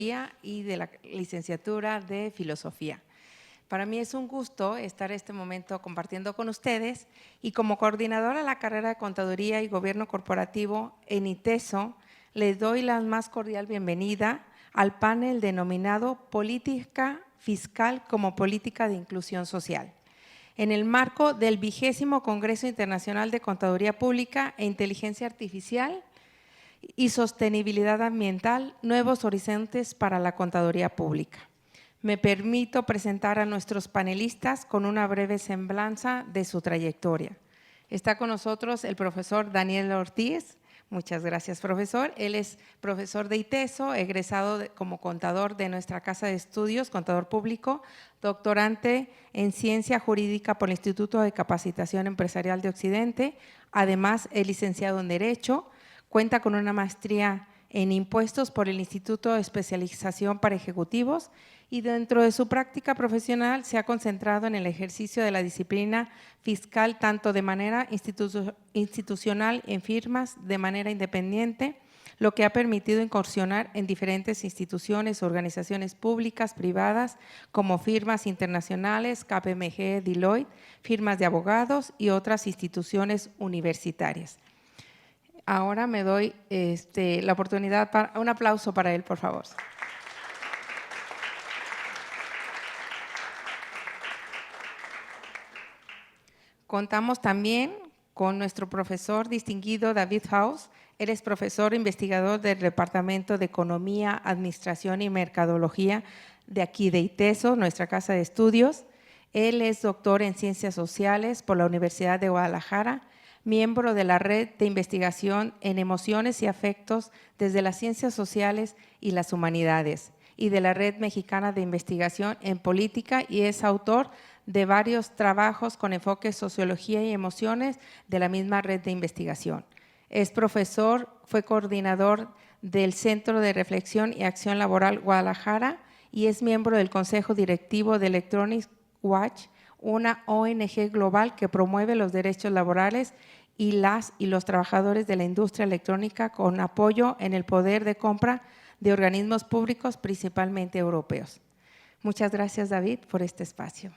y de la licenciatura de Filosofía. Para mí es un gusto estar este momento compartiendo con ustedes y como coordinadora de la carrera de Contaduría y Gobierno Corporativo en ITESO, les doy la más cordial bienvenida al panel denominado Política Fiscal como Política de Inclusión Social, en el marco del 20º Congreso Internacional de Contaduría Pública e Inteligencia Artificial y Sostenibilidad Ambiental, Nuevos Horizontes para la Contaduría Pública. Me permito presentar a nuestros panelistas con una breve semblanza de su trayectoria. Está con nosotros el profesor Daniel Ortiz. Muchas gracias, profesor. Él es profesor de ITESO, egresado como contador de nuestra Casa de Estudios, contador público, doctorante en Ciencia Jurídica por el Instituto de Capacitación Empresarial de Occidente. Además, es licenciado en Derecho. Cuenta con una maestría en Impuestos por el Instituto de Especialización para Ejecutivos y dentro de su práctica profesional se ha concentrado en el ejercicio de la disciplina fiscal tanto de manera institucional en firmas de manera independiente, lo que ha permitido incursionar en diferentes instituciones, organizaciones públicas, privadas, como firmas internacionales, KPMG, Deloitte, firmas de abogados y otras instituciones universitarias. Ahora me doy la oportunidad para un aplauso para él, por favor. Contamos también con nuestro profesor distinguido David House. Él es profesor investigador del Departamento de Economía, Administración y Mercadología de aquí de ITESO, nuestra casa de estudios. Él es doctor en Ciencias Sociales por la Universidad de Guadalajara, miembro de la Red de Investigación en Emociones y Afectos desde las Ciencias Sociales y las Humanidades y de la Red Mexicana de Investigación en Política y es autor de varios trabajos con enfoque en Sociología y Emociones de la misma red de investigación. Es profesor, fue coordinador del Centro de Reflexión y Acción Laboral Guadalajara y es miembro del Consejo Directivo de Electronic Watch, una ONG global que promueve los derechos laborales y los trabajadores de la industria electrónica con apoyo en el poder de compra de organismos públicos, principalmente europeos. Muchas gracias, David, por este espacio.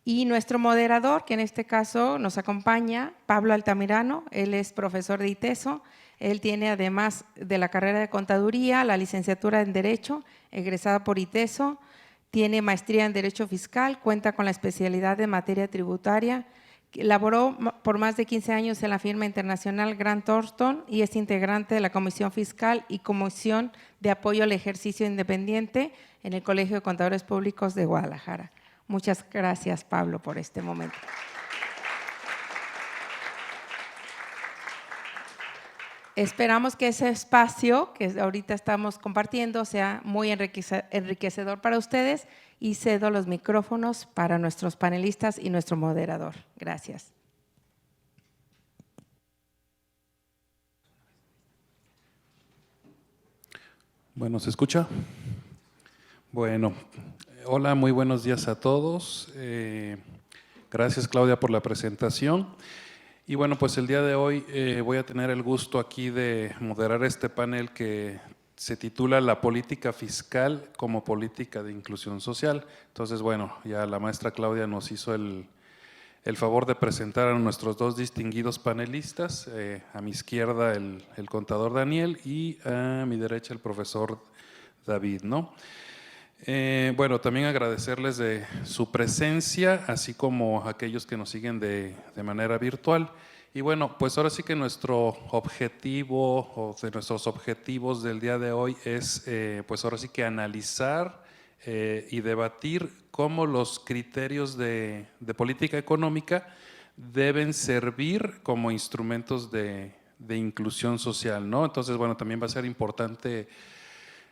Y nuestro moderador, que en este caso nos acompaña, Pablo Altamirano, él es profesor de ITESO. Él tiene, además de la carrera de Contaduría, la licenciatura en Derecho, egresada por ITESO, tiene maestría en Derecho Fiscal, cuenta con la especialidad en materia tributaria, laboró por más de 15 años en la firma internacional Grant Thornton y es integrante de la Comisión Fiscal y Comisión de Apoyo al Ejercicio Independiente en el Colegio de Contadores Públicos de Guadalajara. Muchas gracias, Pablo, por este momento. Esperamos que ese espacio que ahorita estamos compartiendo sea muy enriquecedor para ustedes y cedo los micrófonos para nuestros panelistas y nuestro moderador. Gracias. Bueno, ¿se escucha? Bueno, hola, muy buenos días a todos. Gracias, Claudia, por la presentación. Y bueno, pues el día de hoy voy a tener el gusto aquí de moderar este panel que se titula La política fiscal como política de inclusión social. Entonces, bueno, ya la maestra Claudia nos hizo el favor de presentar a nuestros dos distinguidos panelistas, a mi izquierda el contador Daniel y a mi derecha el profesor David, ¿no? Bueno, también agradecerles de su presencia, así como a aquellos que nos siguen de manera virtual. Y bueno, pues ahora sí que nuestro objetivo o de nuestros objetivos del día de hoy es pues ahora sí que analizar y debatir cómo los criterios de política económica deben servir como instrumentos de inclusión social, ¿no? Entonces, bueno, también va a ser importante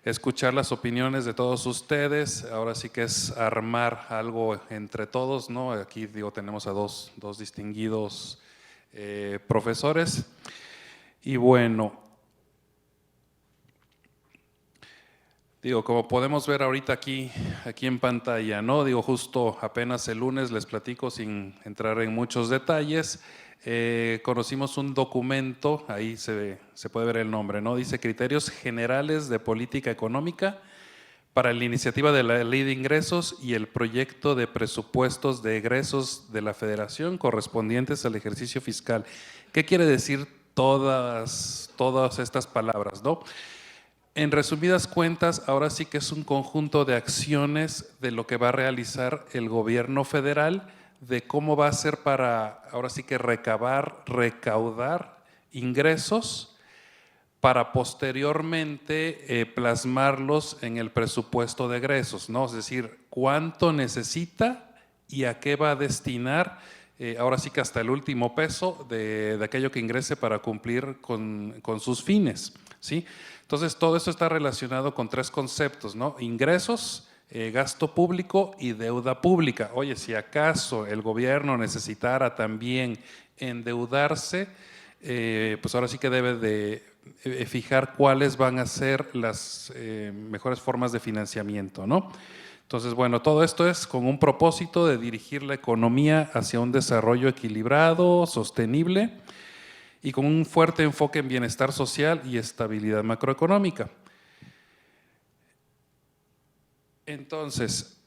escuchar las opiniones de todos ustedes. Ahora sí que es armar algo entre todos, ¿no? Aquí digo, tenemos a dos distinguidos profesores. Y bueno, digo, como podemos ver ahorita aquí en pantalla, ¿no? Digo, justo apenas el lunes les platico sin entrar en muchos detalles. conocimos un documento, ahí se puede ver el nombre, ¿no? Dice Criterios Generales de Política Económica para la iniciativa de la Ley de Ingresos y el proyecto de presupuestos de egresos de la Federación correspondientes al ejercicio fiscal. ¿Qué quiere decir todas estas palabras, no? En resumidas cuentas, ahora sí que es un conjunto de acciones de lo que va a realizar el gobierno federal, de cómo va a ser para, ahora sí que recaudar ingresos para posteriormente plasmarlos en el presupuesto de egresos, ¿no? Es decir, cuánto necesita y a qué va a destinar, ahora sí que hasta el último peso de aquello que ingrese para cumplir con sus fines, ¿sí? Entonces, todo eso está relacionado con tres conceptos, ¿no? Ingresos, gasto público y deuda pública. Oye, si acaso el gobierno necesitara también endeudarse, pues ahora sí que debe de fijar cuáles van a ser las mejores formas de financiamiento, ¿no? Entonces, bueno, todo esto es con un propósito de dirigir la economía hacia un desarrollo equilibrado, sostenible y con un fuerte enfoque en bienestar social y estabilidad macroeconómica. Entonces,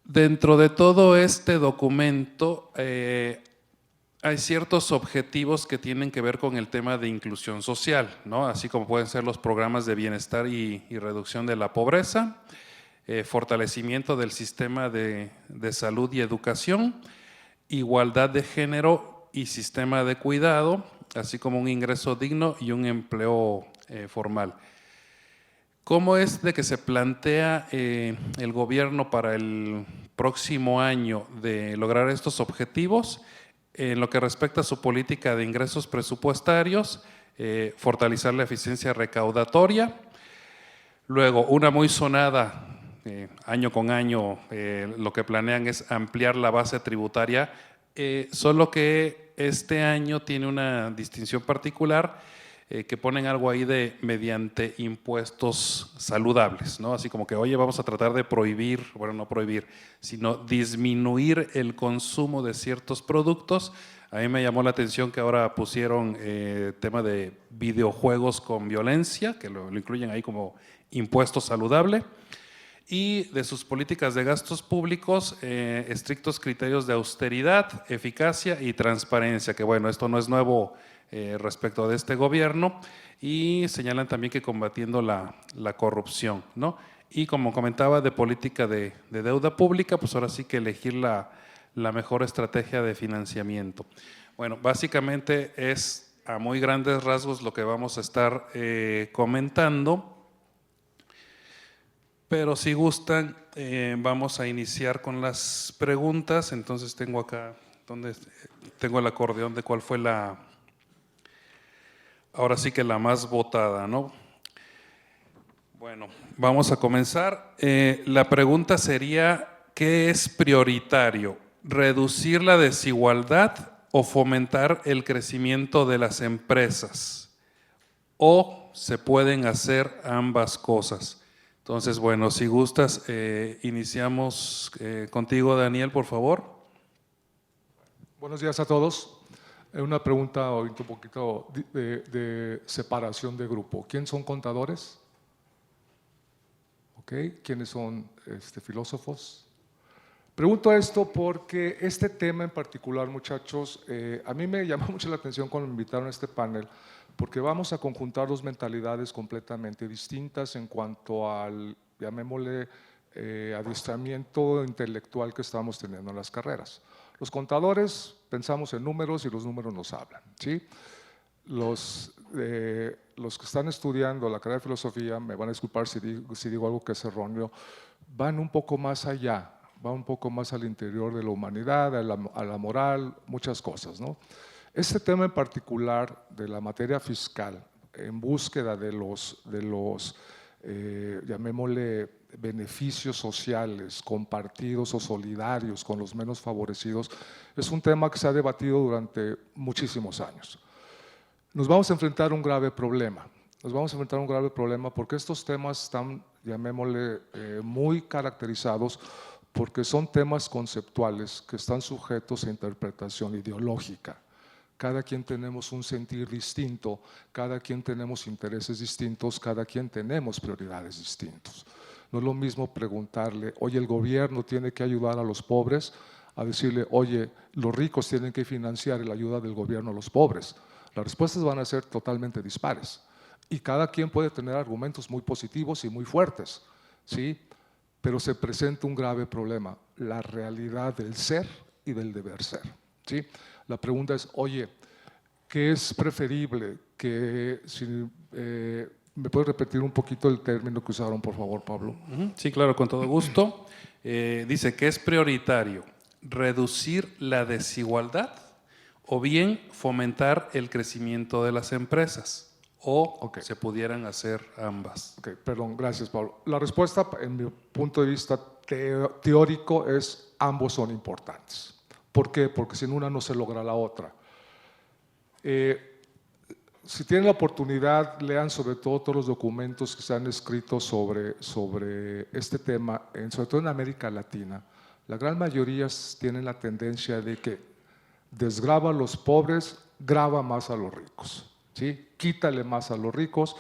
dentro de todo este documento hay ciertos objetivos que tienen que ver con el tema de inclusión social, ¿no? Así como pueden ser los programas de bienestar y reducción de la pobreza, fortalecimiento del sistema de salud y educación, igualdad de género y sistema de cuidado, así como un ingreso digno y un empleo formal. ¿Cómo es de que se plantea el gobierno para el próximo año de lograr estos objetivos? En lo que respecta a su política de ingresos presupuestarios, fortalecer la eficiencia recaudatoria. Luego, una muy sonada, año con año, lo que planean es ampliar la base tributaria, solo que este año tiene una distinción particular, que ponen algo ahí de mediante impuestos saludables, ¿no? Así como que, oye, vamos a tratar de prohibir, bueno, no prohibir, sino disminuir el consumo de ciertos productos. A mí me llamó la atención que ahora pusieron tema de videojuegos con violencia, que lo incluyen ahí como impuesto saludable, y de sus políticas de gastos públicos, estrictos criterios de austeridad, eficacia y transparencia, que bueno, esto no es nuevo respecto de este gobierno, y señalan también que combatiendo la corrupción, ¿no? Y como comentaba, de política de deuda pública, pues ahora sí que elegir la mejor estrategia de financiamiento. Bueno, básicamente es a muy grandes rasgos lo que vamos a estar comentando, pero si gustan, vamos a iniciar con las preguntas. Entonces tengo acá, donde tengo el acordeón de cuál fue ahora sí que la más votada, ¿no? Bueno, vamos a comenzar. La pregunta sería, ¿qué es prioritario? ¿Reducir la desigualdad o fomentar el crecimiento de las empresas? ¿O se pueden hacer ambas cosas? Entonces, bueno, si gustas, iniciamos contigo, Daniel, por favor. Buenos días a todos. Una pregunta ahorita un poquito de separación de grupo. ¿Quién son contadores? ¿Okay? ¿Quiénes son filósofos? Pregunto esto porque este tema en particular, muchachos, a mí me llamó mucho la atención cuando me invitaron a este panel, porque vamos a conjuntar dos mentalidades completamente distintas en cuanto al, llamémosle, adiestramiento intelectual que estamos teniendo en las carreras. Los contadores pensamos en números y los números nos hablan, ¿sí? Los que están estudiando la carrera de filosofía, me van a disculpar si digo algo que es erróneo, van un poco más allá, van un poco más al interior de la humanidad, a la moral, muchas cosas, ¿no? Este tema en particular de la materia fiscal, en búsqueda de los llamémosle, beneficios sociales compartidos o solidarios con los menos favorecidos, es un tema que se ha debatido durante muchísimos años. Nos vamos a enfrentar a un grave problema. Nos vamos a enfrentar a un grave problema porque estos temas están, llamémosle, muy caracterizados porque son temas conceptuales que están sujetos a interpretación ideológica, cada quien tenemos un sentir distinto, cada quien tenemos intereses distintos, cada quien tenemos prioridades distintos. No es lo mismo preguntarle, oye, el gobierno tiene que ayudar a los pobres, a decirle, oye, los ricos tienen que financiar la ayuda del gobierno a los pobres. Las respuestas van a ser totalmente dispares y cada quien puede tener argumentos muy positivos y muy fuertes, ¿sí? Pero se presenta un grave problema, la realidad del ser y del deber ser, ¿sí? La pregunta es, oye, ¿qué es preferible? ¿Me puedes repetir un poquito el término que usaron, por favor, Pablo? Sí, claro, con todo gusto. Dice que es prioritario reducir la desigualdad o bien fomentar el crecimiento de las empresas, o se pudieran hacer ambas. Ok, perdón, gracias, Pablo. La respuesta, en mi punto de vista teórico, es ambos son importantes. ¿Por qué? Porque sin una no se logra la otra. Si tienen la oportunidad, lean sobre todo todos los documentos que se han escrito sobre este tema, sobre todo en América Latina. La gran mayoría tienen la tendencia de que desgrava a los pobres, grava más a los ricos, ¿sí? Quítale más a los ricos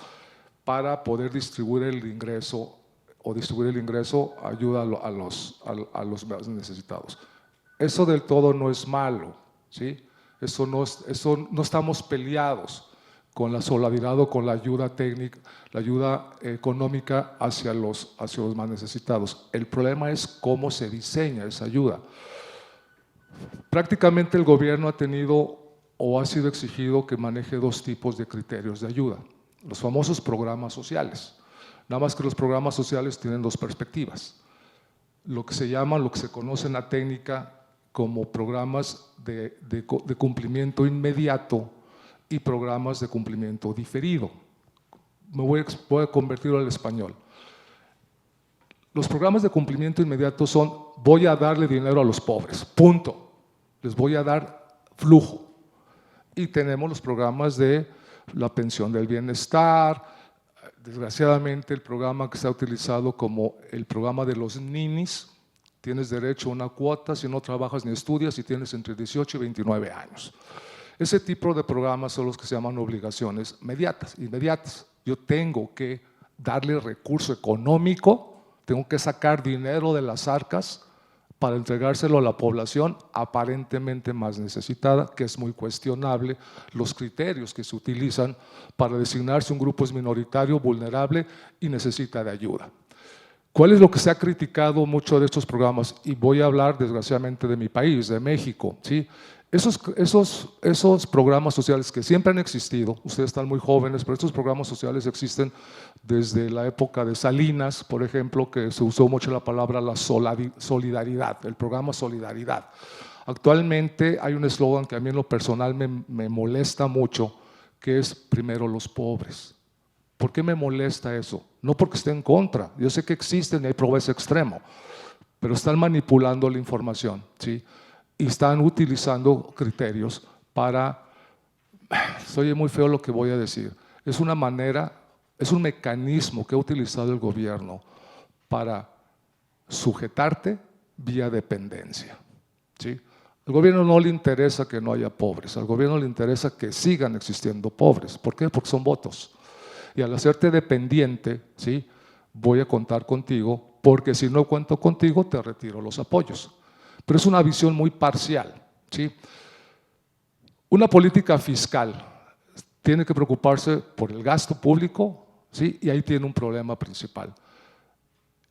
para poder distribuir el ingreso, o distribuir el ingreso ayuda a los más necesitados. Eso del todo no es malo, ¿sí? Eso no estamos peleados con la solidaridad o con la ayuda técnica, la ayuda económica hacia los más necesitados. El problema es cómo se diseña esa ayuda. Prácticamente el gobierno ha tenido o ha sido exigido que maneje dos tipos de criterios de ayuda. Los famosos programas sociales. Nada más que los programas sociales tienen dos perspectivas. Lo que se conoce en la técnica como programas de cumplimiento inmediato y programas de cumplimiento diferido. Voy a convertirlo al español. Los programas de cumplimiento inmediato son, voy a darle dinero a los pobres, punto. Les voy a dar flujo. Y tenemos los programas de la pensión del bienestar, desgraciadamente el programa que se ha utilizado como el programa de los ninis, tienes derecho a una cuota si no trabajas ni estudias y tienes entre 18 y 29 años. Ese tipo de programas son los que se llaman obligaciones inmediatas. Yo tengo que darle recurso económico, tengo que sacar dinero de las arcas para entregárselo a la población aparentemente más necesitada, que es muy cuestionable los criterios que se utilizan para designar si un grupo es minoritario, vulnerable y necesita de ayuda. ¿Cuál es lo que se ha criticado mucho de estos programas? Y voy a hablar desgraciadamente de mi país, de México, ¿sí? Esos programas sociales que siempre han existido, ustedes están muy jóvenes, pero estos programas sociales existen desde la época de Salinas, por ejemplo, que se usó mucho la palabra la solidaridad, el programa Solidaridad. Actualmente hay un eslogan que a mí en lo personal me molesta mucho, que es primero los pobres. ¿Por qué me molesta eso? No porque esté en contra, yo sé que existen y hay pobreza extremo, pero están manipulando la información, ¿sí? Y están utilizando criterios para, se oye muy feo lo que voy a decir, es una manera, es un mecanismo que ha utilizado el gobierno para sujetarte vía dependencia, ¿sí? Al gobierno no le interesa que no haya pobres, al gobierno le interesa que sigan existiendo pobres. ¿Por qué? Porque son votos. Y al hacerte dependiente, ¿sí? Voy a contar contigo, porque si no cuento contigo te retiro los apoyos. Pero es una visión muy parcial, ¿sí? Una política fiscal tiene que preocuparse por el gasto público, ¿sí? Y ahí tiene un problema principal.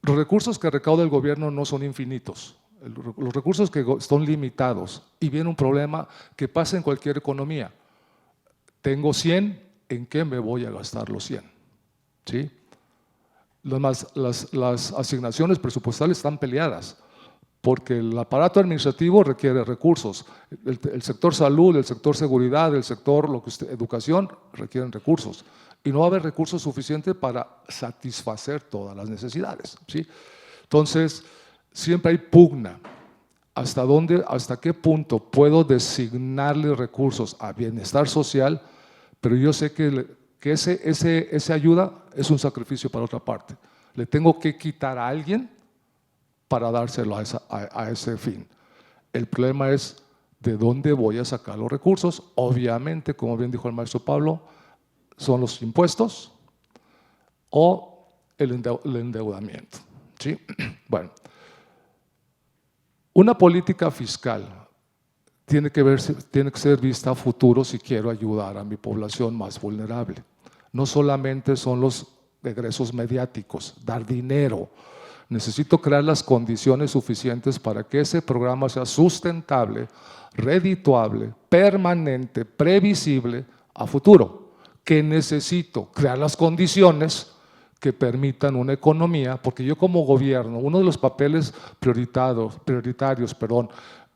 Los recursos que recauda el gobierno no son infinitos, los recursos que son limitados, y viene un problema que pasa en cualquier economía. Tengo 100, ¿en qué me voy a gastar los 100? ¿Sí? Las asignaciones presupuestales están peleadas, porque el aparato administrativo requiere recursos, el sector salud, el sector seguridad, el sector educación requieren recursos, y no va a haber recursos suficientes para satisfacer todas las necesidades, ¿sí? Entonces, siempre hay pugna. ¿Hasta qué punto puedo designarle recursos a bienestar social? Pero yo sé que esa ayuda es un sacrificio para otra parte. Le tengo que quitar a alguien para dárselo a ese fin. El problema es ¿De dónde voy a sacar los recursos? Obviamente, como bien dijo el maestro Pablo, son los impuestos o el endeudamiento, ¿sí? Bueno, una política fiscal tiene que ser vista a futuro si quiero ayudar a mi población más vulnerable. No solamente son los egresos mediáticos, dar dinero. Necesito crear las condiciones suficientes para que ese programa sea sustentable, redituable, permanente, previsible a futuro. ¿Qué necesito? Crear las condiciones que permitan una economía, porque yo como gobierno, uno de los papeles prioritarios,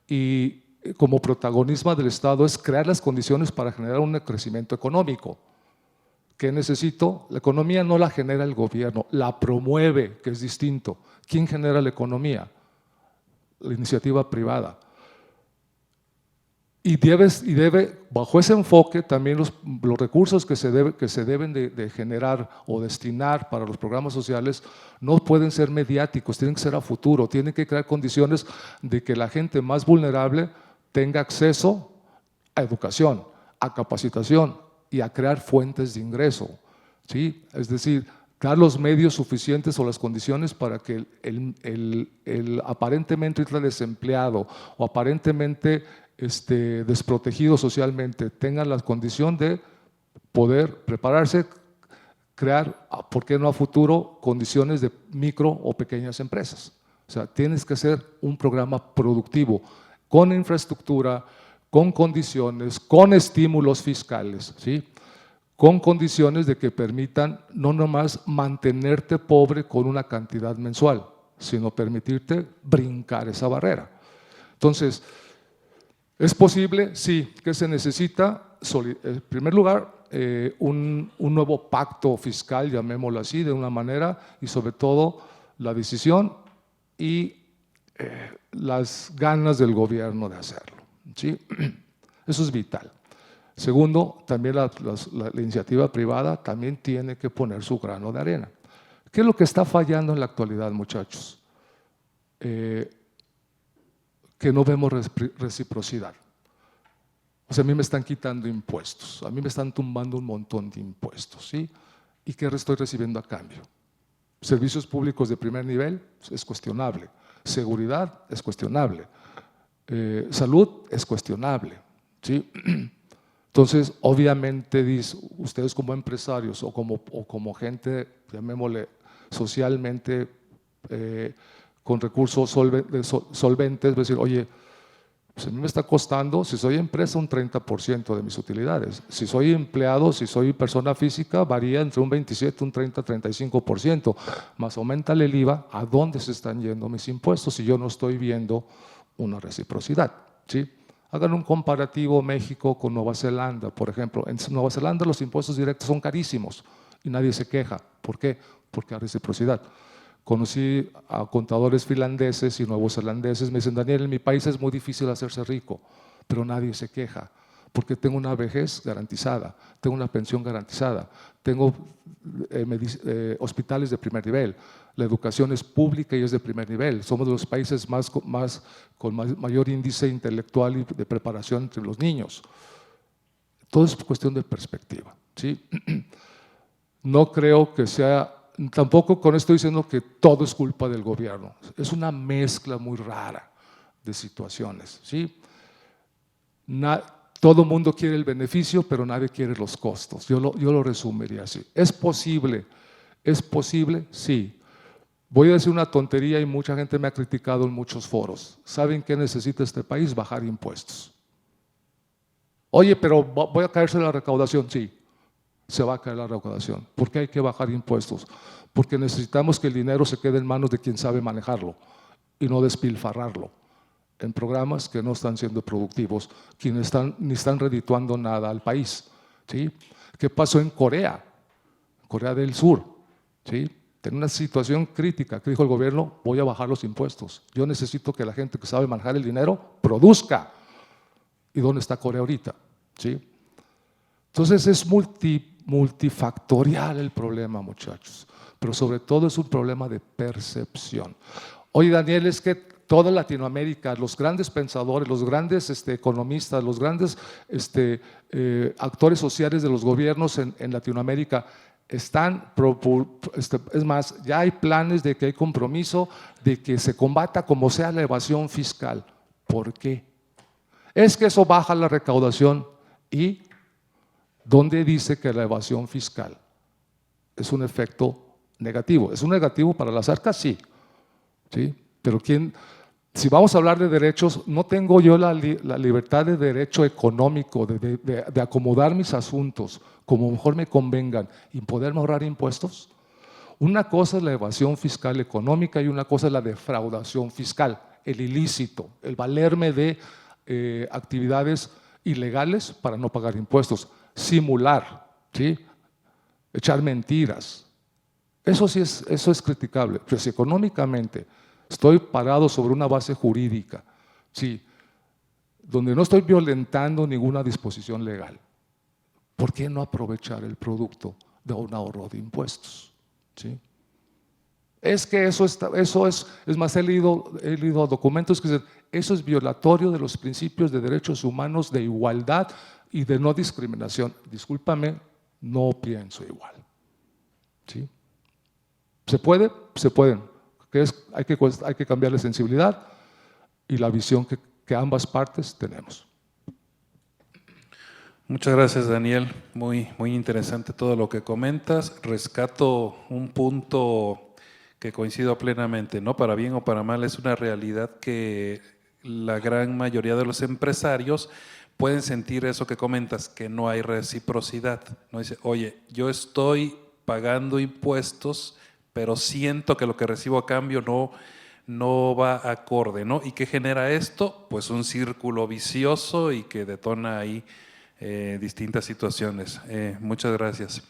y como protagonismo del Estado es crear las condiciones para generar un crecimiento económico. ¿Qué necesito? La economía no la genera el gobierno, la promueve, que es distinto. ¿Quién genera la economía? La iniciativa privada. Y debe, bajo ese enfoque, también los recursos que se deben de generar o destinar para los programas sociales no pueden ser mediáticos, tienen que ser a futuro, tienen que crear condiciones de que la gente más vulnerable tenga acceso a educación, a capacitación y a crear fuentes de ingreso, ¿sí? Es decir, dar los medios suficientes o las condiciones para que el aparentemente desempleado o aparentemente desprotegido socialmente tengan la condición de poder prepararse, crear, ¿por qué no a futuro?, condiciones de micro o pequeñas empresas. O sea, tienes que hacer un programa productivo, con infraestructura, con condiciones, con estímulos fiscales, ¿sí? Con condiciones de que permitan no nomás mantenerte pobre con una cantidad mensual, sino permitirte brincar esa barrera. Entonces, ¿es posible? Sí. ¿Qué se necesita? En primer lugar, un nuevo pacto fiscal, llamémoslo así, de una manera, y sobre todo la decisión y las ganas del gobierno de hacerlo, ¿sí? Eso es vital. Segundo, también la iniciativa privada también tiene que poner su grano de arena. ¿Qué es lo que está fallando en la actualidad, muchachos? Que no vemos reciprocidad. O sea, a mí me están quitando impuestos, a mí me están tumbando un montón de impuestos, ¿sí? ¿Y qué estoy recibiendo a cambio? Servicios públicos de primer nivel es cuestionable, seguridad es cuestionable, salud es cuestionable, ¿sí? Entonces, obviamente, ustedes como empresarios o como gente, llamémosle socialmente, con recursos solventes, es decir, oye, pues a mí me está costando, si soy empresa, un 30% de mis utilidades. Si soy empleado, si soy persona física, varía entre un 27, un 30, 35%. Más aumenta el IVA, ¿a dónde se están yendo mis impuestos si yo no estoy viendo una reciprocidad? ¿Sí? Hagan un comparativo México con Nueva Zelanda, por ejemplo. En Nueva Zelanda los impuestos directos son carísimos y nadie se queja. ¿Por qué? Porque hay reciprocidad. Conocí a contadores finlandeses y neozelandeses, me dicen, Daniel, en mi país es muy difícil hacerse rico, pero nadie se queja, porque tengo una vejez garantizada, tengo una pensión garantizada, tengo hospitales de primer nivel, la educación es pública y es de primer nivel, somos de los países con mayor índice intelectual y de preparación entre los niños. Todo es cuestión de perspectiva, ¿sí? No creo que sea… Tampoco con esto diciendo que todo es culpa del gobierno, es una mezcla muy rara de situaciones, ¿sí? Todo el mundo quiere el beneficio, pero nadie quiere los costos. Yo lo resumiría así. ¿Es posible? ¿Es posible? Sí. Voy a decir una tontería y mucha gente me ha criticado en muchos foros. ¿Saben qué necesita este país? Bajar impuestos. Oye, pero ¿voy a caerse la recaudación? Sí. Se va a caer la recaudación. ¿Por qué hay que bajar impuestos? Porque necesitamos que el dinero se quede en manos de quien sabe manejarlo y no despilfarrarlo en programas que no están siendo productivos, quienes ni están redituando nada al país, ¿sí? ¿Qué pasó en Corea? Corea del Sur, ¿sí? Tiene una situación crítica que dijo el gobierno, voy a bajar los impuestos. Yo necesito que la gente que sabe manejar el dinero produzca. ¿Y dónde está Corea ahorita? ¿Sí? Entonces es multifactorial el problema, muchachos, pero sobre todo es un problema de percepción. Oye, Daniel, es que toda Latinoamérica, los grandes pensadores, los grandes economistas, los grandes actores sociales de los gobiernos en Latinoamérica están, es más, ya hay planes de que hay compromiso de que se combata como sea la evasión fiscal. ¿Por qué? Es que eso baja la recaudación. ¿Y dónde dice que la evasión fiscal es un efecto negativo? ¿Es un negativo para las arcas? Sí. ¿Sí? Pero si vamos a hablar de derechos, no tengo yo la libertad de derecho económico, de acomodar mis asuntos como mejor me convengan y poder ahorrar impuestos. Una cosa es la evasión fiscal económica y una cosa es la defraudación fiscal, el ilícito, el valerme de actividades ilegales para no pagar impuestos, simular, ¿sí? Echar mentiras. Eso sí eso es criticable, pero si económicamente estoy parado sobre una base jurídica, sí, donde no estoy violentando ninguna disposición legal, ¿por qué no aprovechar el producto de un ahorro de impuestos? ¿Sí? Es que eso es más, he leído documentos que dicen, eso es violatorio de los principios de derechos humanos, de igualdad y de no discriminación. Discúlpame, no pienso igual. ¿Sí? ¿Se puede? Se pueden. Hay que cambiar la sensibilidad y la visión que ambas partes tenemos. Muchas gracias, Daniel. Muy interesante todo lo que comentas. Rescato un punto que coincido plenamente, ¿no? Para bien o para mal, es una realidad que la gran mayoría de los empresarios pueden sentir eso que comentas, que no hay reciprocidad. ¿No? Dice, oye, yo estoy pagando impuestos, pero siento que lo que recibo a cambio no va acorde, ¿no? ¿Y qué genera esto? Pues un círculo vicioso y que detona ahí distintas situaciones. Muchas gracias.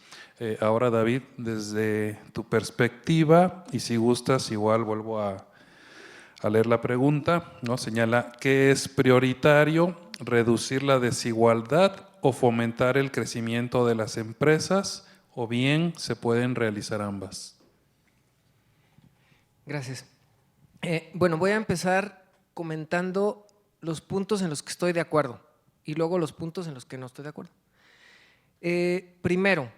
Ahora, David, desde tu perspectiva, y si gustas, igual vuelvo a leer la pregunta, ¿no? Señala, ¿qué es prioritario? ¿Reducir la desigualdad o fomentar el crecimiento de las empresas? ¿O bien se pueden realizar ambas? Gracias. Bueno, voy a empezar comentando los puntos en los que estoy de acuerdo y luego los puntos en los que no estoy de acuerdo. Primero,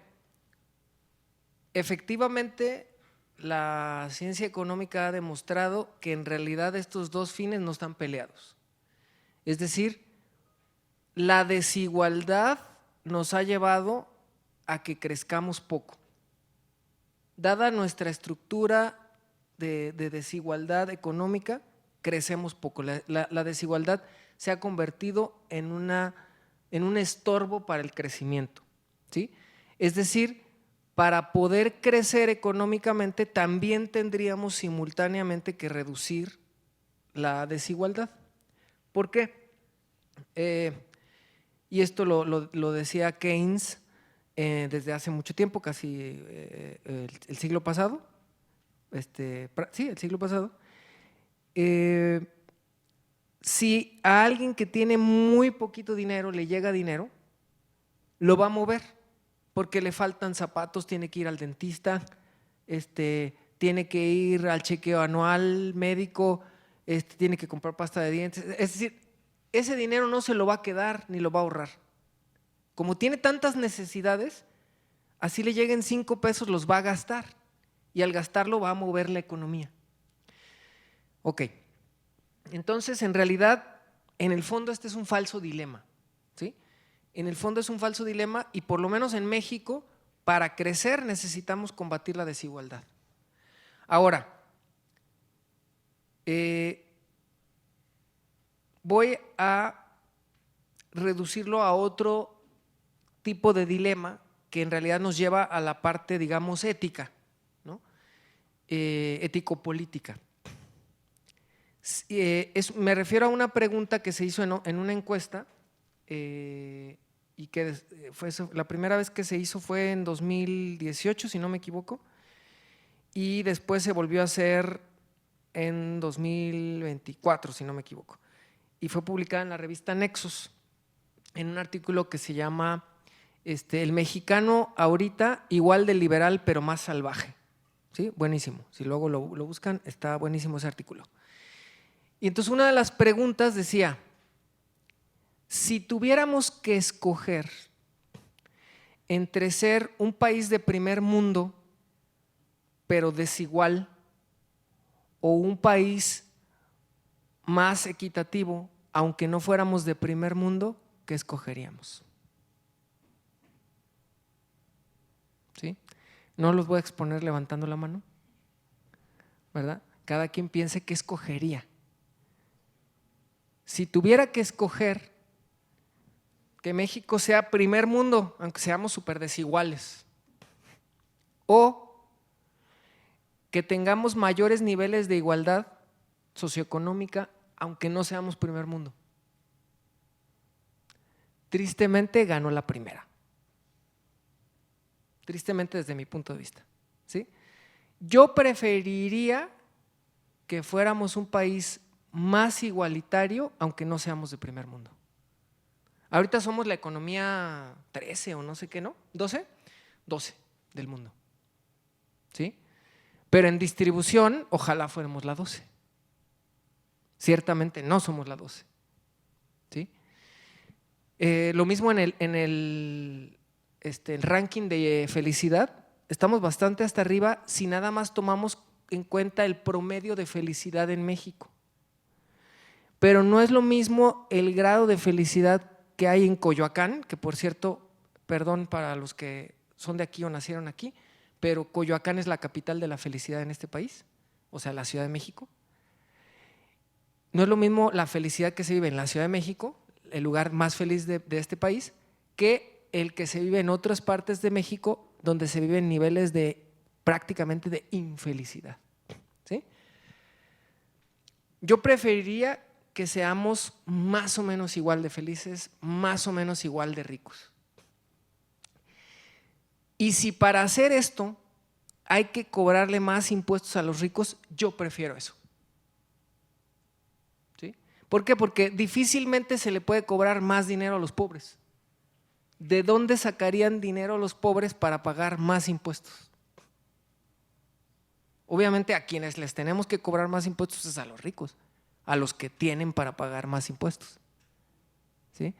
efectivamente, la ciencia económica ha demostrado que en realidad estos dos fines no están peleados. Es decir, la desigualdad nos ha llevado a que crezcamos poco. Dada nuestra estructura de desigualdad económica, crecemos poco. La desigualdad se ha convertido en un estorbo para el crecimiento, ¿sí? Es decir, para poder crecer económicamente también tendríamos simultáneamente que reducir la desigualdad. ¿Por qué? Y esto lo decía Keynes desde hace mucho tiempo, casi el siglo pasado. Sí, el siglo pasado. Si a alguien que tiene muy poquito dinero le llega dinero, lo va a mover porque le faltan zapatos, tiene que ir al dentista, tiene que ir al chequeo anual médico, tiene que comprar pasta de dientes. Es decir, ese dinero no se lo va a quedar ni lo va a ahorrar. Como tiene tantas necesidades, así le lleguen 5 pesos, los va a gastar y al gastarlo va a mover la economía. Ok, entonces en realidad, en el fondo este es un falso dilema, ¿sí? En el fondo es un falso dilema y por lo menos en México, para crecer necesitamos combatir la desigualdad. Ahora, voy a reducirlo a otro tipo de dilema que en realidad nos lleva a la parte, digamos, ética, ¿no? Ético-política. Me refiero a una pregunta que se hizo en una encuesta y que la primera vez que se hizo fue en 2018, si no me equivoco, y después se volvió a hacer en 2024, si no me equivoco, y fue publicada en la revista Nexos, en un artículo que se llama El mexicano ahorita igual de liberal pero más salvaje. ¿Sí? Buenísimo, si luego lo buscan, está buenísimo ese artículo. Y entonces una de las preguntas decía, si tuviéramos que escoger entre ser un país de primer mundo, pero desigual, o un país más equitativo, aunque no fuéramos de primer mundo, ¿qué escogeríamos? ¿Sí? No los voy a exponer levantando la mano, ¿verdad? Cada quien piense qué escogería. Si tuviera que escoger que México sea primer mundo, aunque seamos súper desiguales, o que tengamos mayores niveles de igualdad socioeconómica, aunque no seamos primer mundo. Tristemente ganó la primera. Tristemente desde mi punto de vista, ¿sí? Yo preferiría que fuéramos un país más igualitario, aunque no seamos de primer mundo. Ahorita somos la economía 13 o no sé qué, ¿no? ¿12? 12 del mundo, ¿sí? Pero en distribución, ojalá fuéramos la 12. Ciertamente no somos la 12, ¿sí? Lo mismo en el ranking de felicidad, estamos bastante hasta arriba si nada más tomamos en cuenta el promedio de felicidad en México. Pero no es lo mismo el grado de felicidad que hay en Coyoacán, que por cierto, perdón para los que son de aquí o nacieron aquí, pero Coyoacán es la capital de la felicidad en este país, o sea, la Ciudad de México. No es lo mismo la felicidad que se vive en la Ciudad de México, el lugar más feliz de este país, que el que se vive en otras partes de México, donde se viven niveles de prácticamente de infelicidad, ¿sí? Yo preferiría que seamos más o menos igual de felices, más o menos igual de ricos. Y si para hacer esto hay que cobrarle más impuestos a los ricos, yo prefiero eso. ¿Sí? ¿Por qué? Porque difícilmente se le puede cobrar más dinero a los pobres. ¿De dónde sacarían dinero los pobres para pagar más impuestos? Obviamente a quienes les tenemos que cobrar más impuestos es a los ricos, a los que tienen para pagar más impuestos, ¿sí?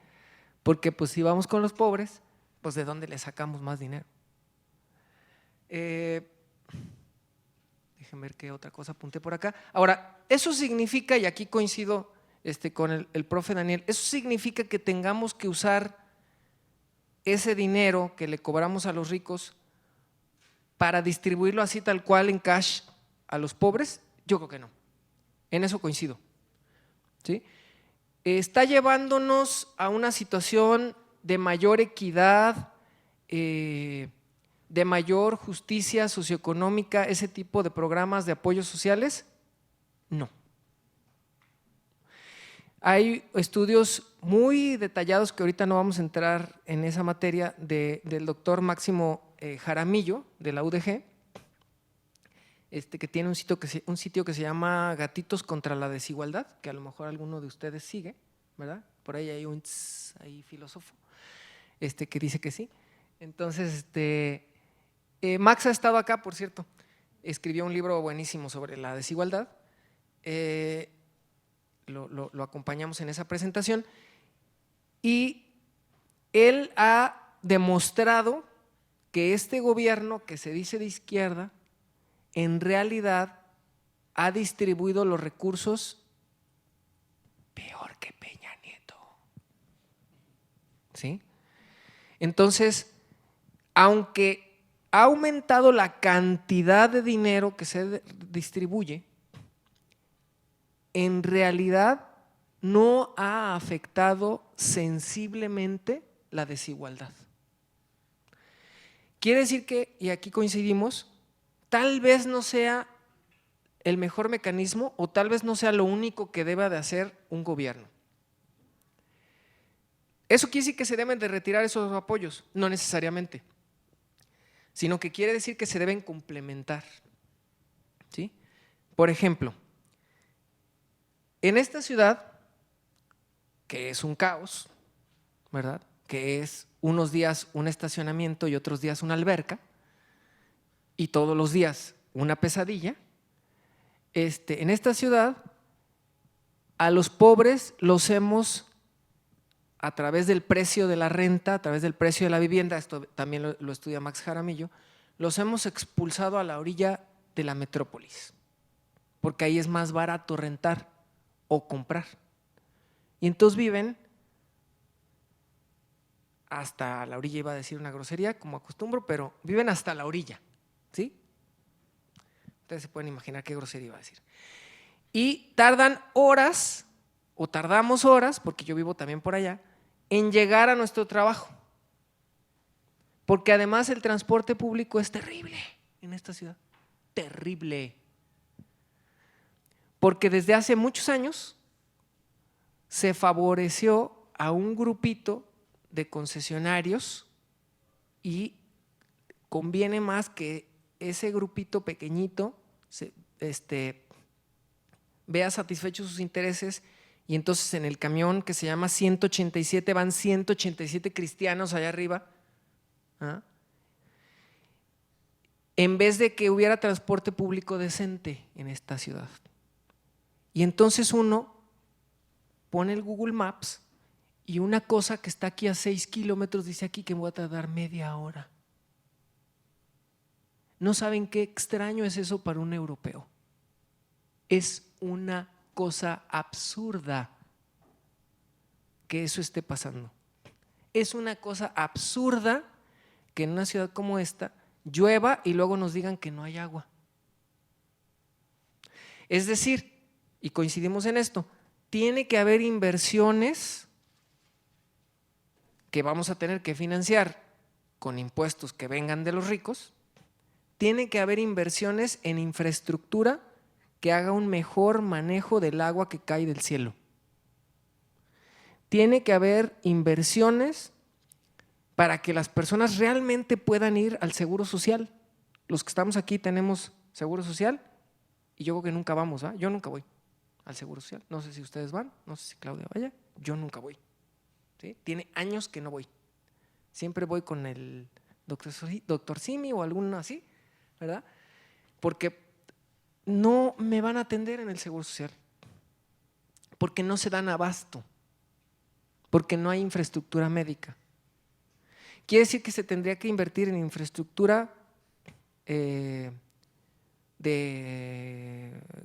Porque pues si vamos con los pobres, pues ¿de dónde les sacamos más dinero? Déjenme ver qué otra cosa apunté por acá. Ahora, eso significa, y aquí coincido con el profe Daniel, eso significa que tengamos que usar ese dinero que le cobramos a los ricos para distribuirlo así tal cual en cash a los pobres. Yo creo que no, en eso coincido, ¿sí? Está llevándonos a una situación de mayor equidad, de mayor justicia socioeconómica, ese tipo de programas de apoyos sociales. No. Hay estudios muy detallados que ahorita no vamos a entrar en esa materia del doctor Máximo Jaramillo de la UDG, que tiene un sitio que se llama Gatitos contra la Desigualdad, que a lo mejor alguno de ustedes sigue, ¿verdad? Por ahí hay un filósofo que dice que sí. Entonces, Max ha estado acá, por cierto, escribió un libro buenísimo sobre la desigualdad. Lo acompañamos en esa presentación y él ha demostrado que este gobierno que se dice de izquierda en realidad ha distribuido los recursos peor que Peña Nieto, ¿sí? Entonces, aunque ha aumentado la cantidad de dinero que se distribuye, en realidad no ha afectado sensiblemente la desigualdad. Quiere decir que, y aquí coincidimos, tal vez no sea el mejor mecanismo o tal vez no sea lo único que deba de hacer un gobierno. ¿Eso quiere decir que se deben de retirar esos apoyos? No necesariamente, sino que quiere decir que se deben complementar, ¿sí? Por ejemplo, en esta ciudad, que es un caos, ¿verdad? Que es unos días un estacionamiento y otros días una alberca, y todos los días una pesadilla, en esta ciudad a los pobres los hemos, a través del precio de la renta, a través del precio de la vivienda, esto también lo estudia Max Jaramillo, los hemos expulsado a la orilla de la metrópolis, porque ahí es más barato rentar o comprar. Y entonces viven hasta la orilla, iba a decir una grosería, como acostumbro, pero viven hasta la orilla, ¿sí? Ustedes se pueden imaginar qué grosería iba a decir. Y tardan horas, o tardamos horas, porque yo vivo también por allá, en llegar a nuestro trabajo. Porque además el transporte público es terrible en esta ciudad, terrible. Porque desde hace muchos años se favoreció a un grupito de concesionarios y conviene más que ese grupito pequeñito vea satisfechos sus intereses, y entonces en el camión que se llama 187 van 187 cristianos allá arriba, ¿ah? En vez de que hubiera transporte público decente en esta ciudad. Y entonces uno pone el Google Maps y una cosa que está aquí a 6 kilómetros dice aquí que me voy a tardar media hora. ¿No saben qué extraño es eso para un europeo? Es una cosa absurda que eso esté pasando. Es una cosa absurda que en una ciudad como esta llueva y luego nos digan que no hay agua. Es decir, y coincidimos en esto, tiene que haber inversiones que vamos a tener que financiar con impuestos que vengan de los ricos. Tiene que haber inversiones en infraestructura que haga un mejor manejo del agua que cae del cielo. Tiene que haber inversiones para que las personas realmente puedan ir al seguro social. Los que estamos aquí tenemos seguro social y yo creo que nunca vamos, ¿eh? Yo nunca voy al seguro social. No sé si ustedes van, no sé si Claudia vaya, yo nunca voy. ¿Sí? Tiene años que no voy. Siempre voy con el doctor Simi o alguno así, ¿verdad? Porque no me van a atender en el seguro social, porque no se dan abasto, porque no hay infraestructura médica. Quiere decir que se tendría que invertir en infraestructura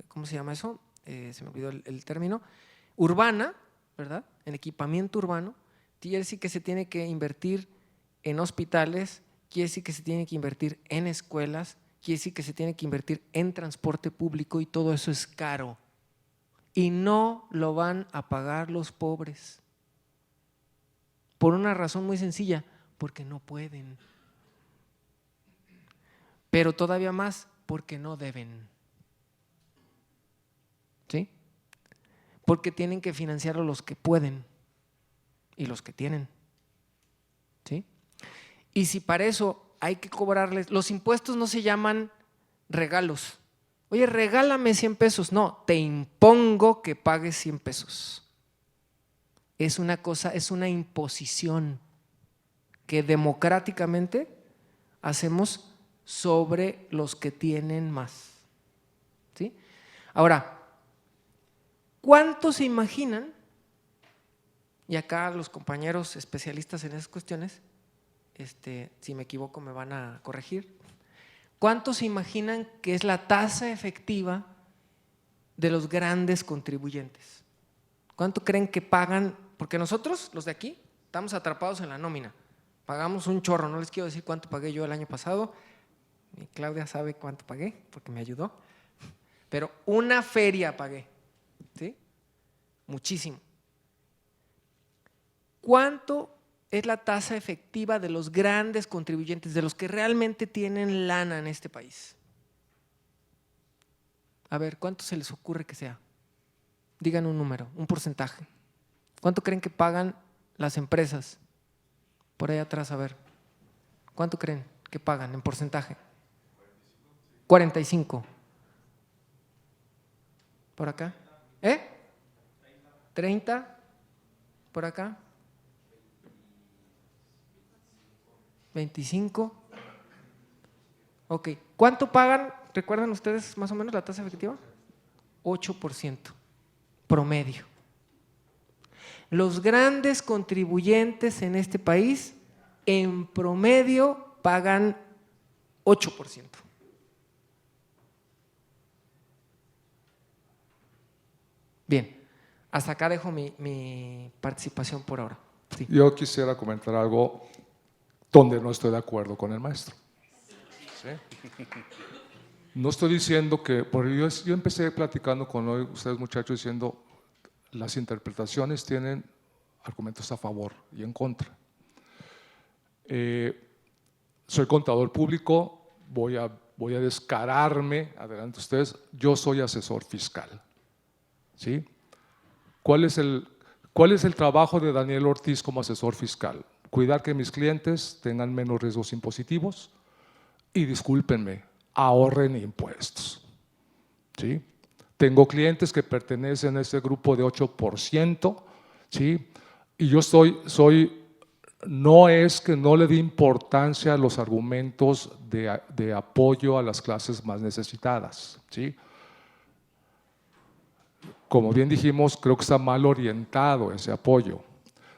¿cómo se llama eso? Se me olvidó el término, urbana, ¿verdad? En equipamiento urbano. Quiere decir que se tiene que invertir en hospitales, quiere decir que se tiene que invertir en escuelas, quiere decir que se tiene que invertir en transporte público, y todo eso es caro. Y no lo van a pagar los pobres. Por una razón muy sencilla, porque no pueden. Pero todavía más, porque no deben. ¿Sí? Porque tienen que financiarlo los que pueden y los que tienen. ¿Sí? Y si para eso hay que cobrarles, los impuestos no se llaman regalos. Oye, regálame 100 pesos. No, te impongo que pagues 100 pesos. Es una cosa, es una imposición que democráticamente hacemos sobre los que tienen más. ¿Sí? Ahora, ¿cuántos se imaginan? Y acá los compañeros especialistas en esas cuestiones, si me equivoco me van a corregir. ¿Cuántos se imaginan que es la tasa efectiva de los grandes contribuyentes? ¿Cuánto creen que pagan? Porque nosotros, los de aquí, estamos atrapados en la nómina. Pagamos un chorro, no les quiero decir cuánto pagué yo el año pasado. Y Claudia sabe cuánto pagué porque me ayudó. Pero una feria pagué, ¿sí? Muchísimo. ¿Cuánto es la tasa efectiva de los grandes contribuyentes, de los que realmente tienen lana en este país? A ver, ¿cuánto se les ocurre que sea? Digan un número, un porcentaje. ¿Cuánto creen que pagan las empresas? Por ahí atrás, a ver. ¿Cuánto creen que pagan en porcentaje? 45. ¿Por acá? 30. ¿Por acá? 25. Ok. ¿Cuánto pagan? ¿Recuerdan ustedes más o menos la tasa efectiva? 8%. promedio. Los grandes contribuyentes en este país en promedio pagan 8%. Bien, hasta acá dejo mi participación por ahora. Sí. Yo quisiera comentar algo donde no estoy de acuerdo con el maestro. ¿Sí? No estoy diciendo que, porque yo empecé platicando con ustedes muchachos diciendo las interpretaciones tienen argumentos a favor y en contra. Soy contador público, voy a descararme, adelante ustedes, yo soy asesor fiscal. ¿Sí? ¿Cuál es el trabajo de Daniel Ortiz como asesor fiscal? Cuidar que mis clientes tengan menos riesgos impositivos y, discúlpenme, ahorren impuestos. ¿Sí? Tengo clientes que pertenecen a ese grupo de 8%, ¿sí? Y yo no es que no le dé importancia a los argumentos de apoyo a las clases más necesitadas, ¿sí? Como bien dijimos, creo que está mal orientado ese apoyo,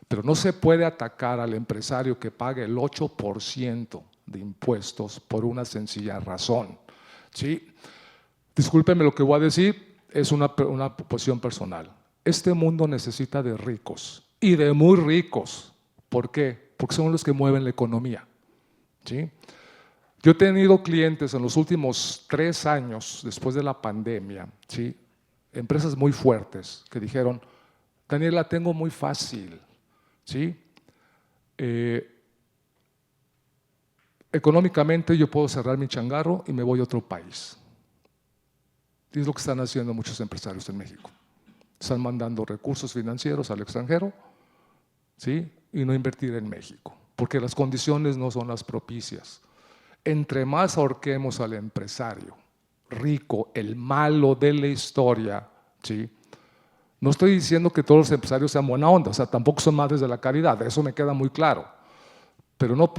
pero no se puede atacar al empresario que pague el 8% de impuestos por una sencilla razón, ¿sí? Discúlpenme lo que voy a decir, es una posición personal. Este mundo necesita de ricos y de muy ricos. ¿Por qué? Porque son los que mueven la economía, ¿sí? Yo he tenido clientes en los últimos 3 años, después de la pandemia, ¿sí? Empresas muy fuertes que dijeron, Daniel, la tengo muy fácil, ¿sí? Económicamente yo puedo cerrar mi changarro y me voy a otro país. Y es lo que están haciendo muchos empresarios en México. Están mandando recursos financieros al extranjero, ¿sí? Y no invertir en México, porque las condiciones no son las propicias. Entre más ahorquemos al empresario rico, el malo de la historia, ¿sí? No estoy diciendo que todos los empresarios sean buena onda, o sea, tampoco son madres de la caridad, eso me queda muy claro. Pero no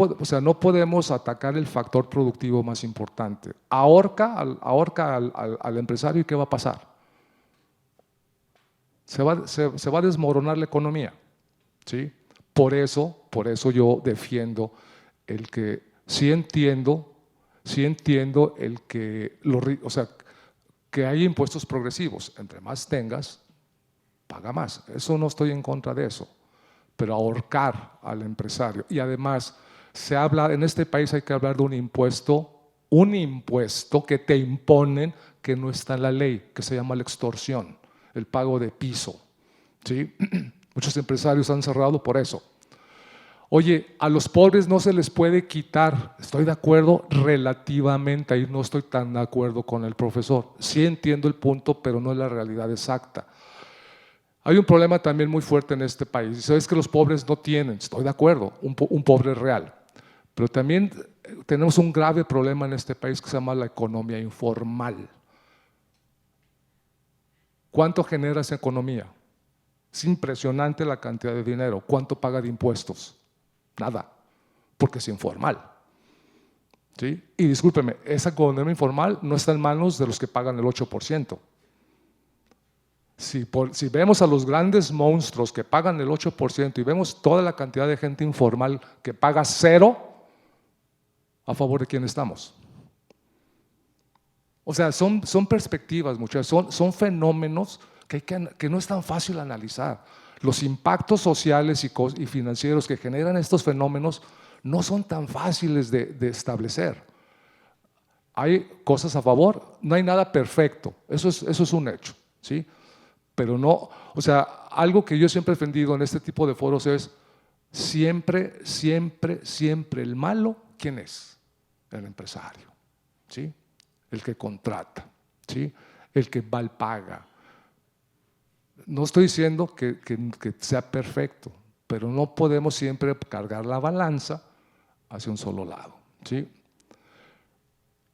podemos atacar el factor productivo más importante. Ahorca al empresario y ¿qué va a pasar? Se va a desmoronar la economía, ¿sí? Por eso yo defiendo el que sí entiendo el que que hay impuestos progresivos. Entre más tengas, paga más. Eso no estoy en contra de eso. Pero ahorcar al empresario. Y además, en este país hay que hablar de un impuesto que te imponen que no está en la ley, que se llama la extorsión, el pago de piso, ¿sí? Muchos empresarios han cerrado por eso. Oye, a los pobres no se les puede quitar, estoy de acuerdo relativamente, ahí no estoy tan de acuerdo con el profesor. Sí entiendo el punto, pero no es la realidad exacta. Hay un problema también muy fuerte en este país, y sabes que los pobres no tienen, estoy de acuerdo, un pobre real, pero también tenemos un grave problema en este país que se llama la economía informal. ¿Cuánto genera esa economía? Es impresionante la cantidad de dinero. ¿Cuánto paga de impuestos? Nada, porque es informal, ¿sí? Y discúlpeme, esa economía informal no está en manos de los que pagan el 8%. Si vemos a los grandes monstruos que pagan el 8% y vemos toda la cantidad de gente informal que paga 0, ¿a favor de quién estamos? O sea, son perspectivas, muchachos, son fenómenos que no es tan fácil analizar. Los impactos sociales y financieros que generan estos fenómenos no son tan fáciles de establecer. Hay cosas a favor, no hay nada perfecto, eso es un hecho, ¿sí? Pero no, o sea, algo que yo siempre he defendido en este tipo de foros es siempre el malo, ¿quién es? El empresario, ¿sí? El que contrata, ¿sí? El que paga. No estoy diciendo que sea perfecto, pero no podemos siempre cargar la balanza hacia un solo lado, ¿sí?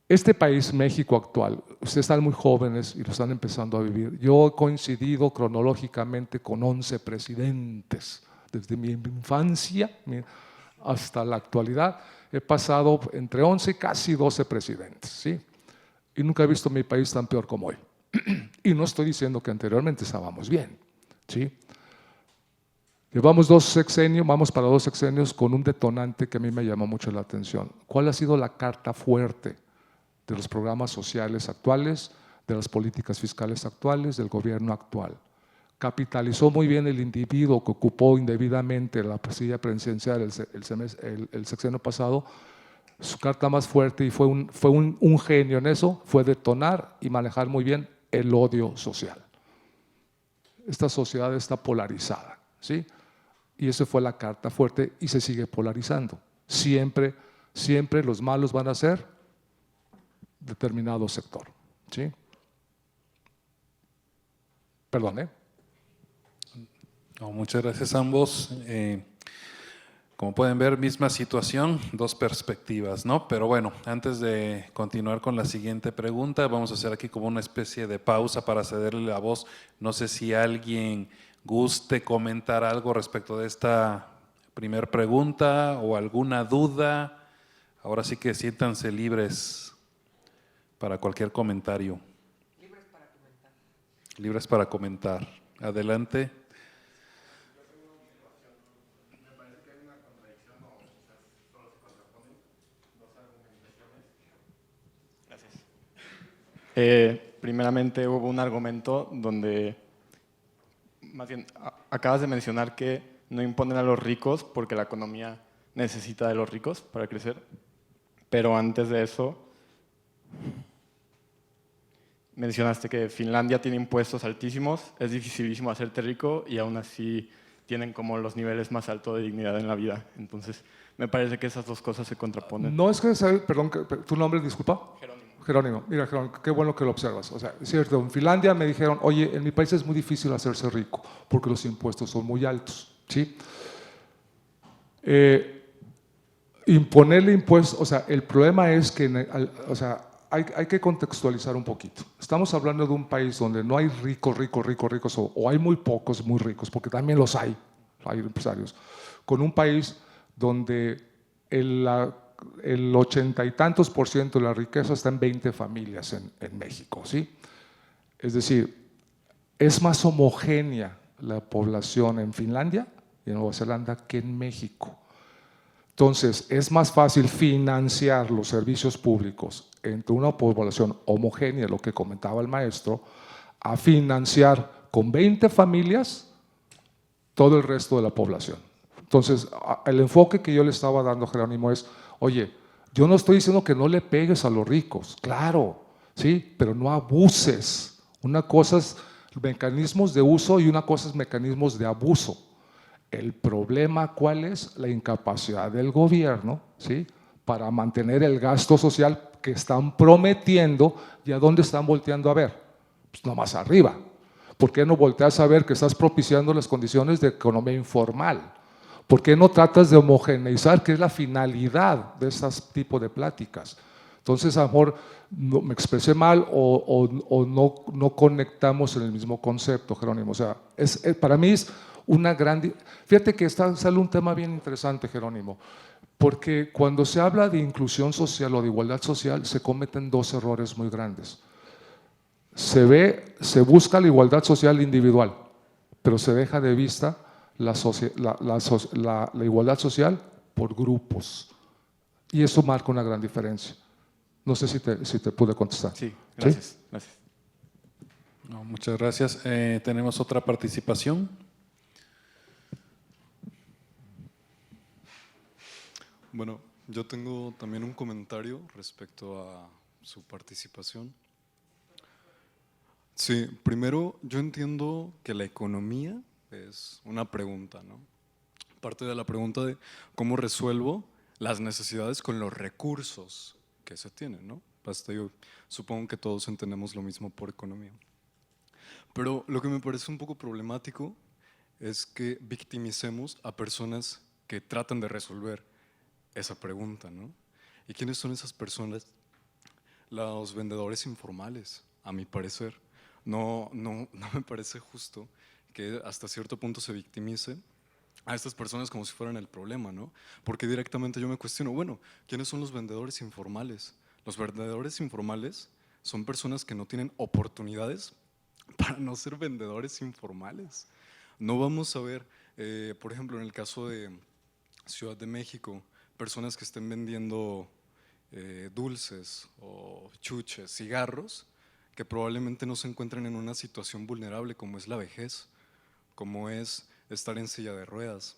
Este país, México actual, ustedes están muy jóvenes y lo están empezando a vivir. Yo he coincidido cronológicamente con 11 presidentes. Desde mi infancia hasta la actualidad he pasado entre 11 y casi 12 presidentes, ¿sí? Y nunca he visto mi país tan peor como hoy. Y no estoy diciendo que anteriormente estábamos bien, ¿sí? Llevamos 2 sexenios, vamos para 2 sexenios con un detonante que a mí me llamó mucho la atención. ¿Cuál ha sido la carta fuerte de los programas sociales actuales, de las políticas fiscales actuales, del gobierno actual? Capitalizó muy bien el individuo que ocupó indebidamente la silla presidencial el sexenio pasado. Su carta más fuerte, y fue un genio en eso, fue detonar y manejar muy bien el odio social. Esta sociedad está polarizada, ¿sí? Y esa fue la carta fuerte y se sigue polarizando. Siempre, siempre los malos van a ser determinado sector, ¿sí? Perdón, ¿eh? No, muchas gracias a ambos. Como pueden ver, misma situación, 2 perspectivas, ¿no? Pero bueno, antes de continuar con la siguiente pregunta, vamos a hacer aquí como una especie de pausa para cederle la voz. No sé si alguien guste comentar algo respecto de esta primera pregunta o alguna duda. Ahora sí que siéntanse libres para cualquier comentario. Libres para comentar. Adelante. Primeramente hubo un argumento donde, más bien, acabas de mencionar que no imponen a los ricos porque la economía necesita de los ricos para crecer, pero antes de eso mencionaste que Finlandia tiene impuestos altísimos, es dificilísimo hacerte rico y aún así tienen como los niveles más altos de dignidad en la vida. Entonces, me parece que esas 2 cosas se contraponen. No es que, perdón, ¿tu nombre, disculpa? Jerónimo, mira Jerónimo, qué bueno que lo observas. O sea, es cierto, en Finlandia me dijeron, oye, en mi país es muy difícil hacerse rico porque los impuestos son muy altos, ¿sí? Imponerle impuestos, o sea, el problema es que, o sea, hay que contextualizar un poquito. Estamos hablando de un país donde no hay ricos, o hay muy pocos muy ricos, porque también los hay empresarios, con un país donde el 80 y tantos % de la riqueza está en 20 familias en México, ¿sí? Es decir, es más homogénea la población en Finlandia y en Nueva Zelanda que en México. Entonces, es más fácil financiar los servicios públicos entre una población homogénea, lo que comentaba el maestro, a financiar con 20 familias todo el resto de la población. Entonces, el enfoque que yo le estaba dando a Jerónimo es, oye, yo no estoy diciendo que no le pegues a los ricos, claro, sí, pero no abuses. Una cosa es mecanismos de uso y una cosa es mecanismos de abuso. El problema, ¿cuál es? La incapacidad del gobierno, ¿sí?, para mantener el gasto social que están prometiendo. ¿Y a dónde están volteando a ver? Pues nomás arriba. ¿Por qué no volteas a ver que estás propiciando las condiciones de economía informal? ¿Por qué no tratas de homogeneizar, que es la finalidad de este tipo de pláticas? Entonces, a lo mejor no, me expresé mal o no conectamos en el mismo concepto, Jerónimo. O sea, para mí es una gran… Fíjate que sale un tema bien interesante, Jerónimo, porque cuando se habla de inclusión social o de igualdad social, se cometen 2 errores muy grandes. Se busca la igualdad social individual, pero se deja de vista la igualdad social por grupos. Y eso marca una gran diferencia. No sé si te pude contestar. Sí, gracias. ¿Sí? Gracias. No, muchas gracias. ¿Tenemos otra participación? Bueno, yo tengo también un comentario respecto a su participación. Sí, primero yo entiendo que la economía es una pregunta, ¿no? Parte de la pregunta de cómo resuelvo las necesidades con los recursos que se tienen, ¿no? Hasta yo supongo que todos entendemos lo mismo por economía. Pero lo que me parece un poco problemático es que victimicemos a personas que tratan de resolver esa pregunta, ¿no? ¿Y quiénes son esas personas? Los vendedores informales, a mi parecer. No me parece justo que hasta cierto punto se victimice a estas personas como si fueran el problema, ¿no? Porque directamente yo me cuestiono, bueno, ¿quiénes son los vendedores informales? Los vendedores informales son personas que no tienen oportunidades para no ser vendedores informales. No vamos a ver, por ejemplo, en el caso de Ciudad de México, personas que estén vendiendo dulces o chuches, cigarros, que probablemente no se encuentren en una situación vulnerable como es la vejez, como es estar en silla de ruedas,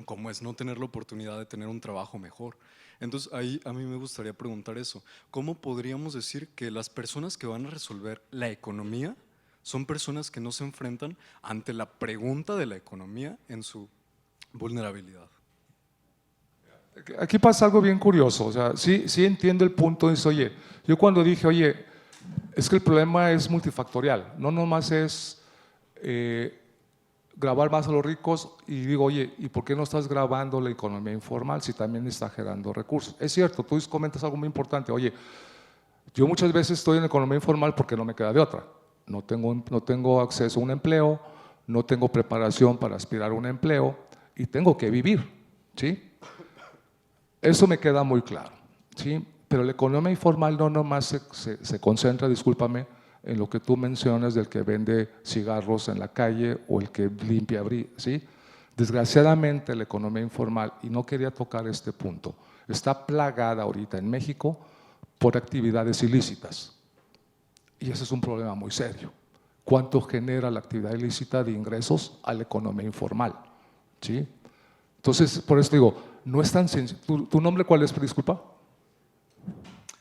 como es no tener la oportunidad de tener un trabajo mejor. Entonces ahí a mí me gustaría preguntar eso, ¿cómo podríamos decir que las personas que van a resolver la economía son personas que no se enfrentan ante la pregunta de la economía en su vulnerabilidad? Aquí pasa algo bien curioso, o sea, sí entiendo el punto, es, oye, yo cuando dije, oye, es que el problema es multifactorial, no nomás es grabar más a los ricos y digo, oye, ¿y por qué no estás grabando la economía informal si también está generando recursos? Es cierto, tú comentas algo muy importante, oye, yo muchas veces estoy en la economía informal porque no me queda de otra, no tengo acceso a un empleo, no tengo preparación para aspirar a un empleo y tengo que vivir, ¿sí? Eso me queda muy claro, ¿sí? Pero la economía informal no nomás se concentra, discúlpame, en lo que tú mencionas del que vende cigarros en la calle o el que limpia, ¿sí? Desgraciadamente la economía informal, y no quería tocar este punto, está plagada ahorita en México por actividades ilícitas. Y ese es un problema muy serio. ¿Cuánto genera la actividad ilícita de ingresos a la economía informal? ¿Sí? Entonces, por eso digo, no es tan sencillo. ¿Tu nombre cuál es, disculpa?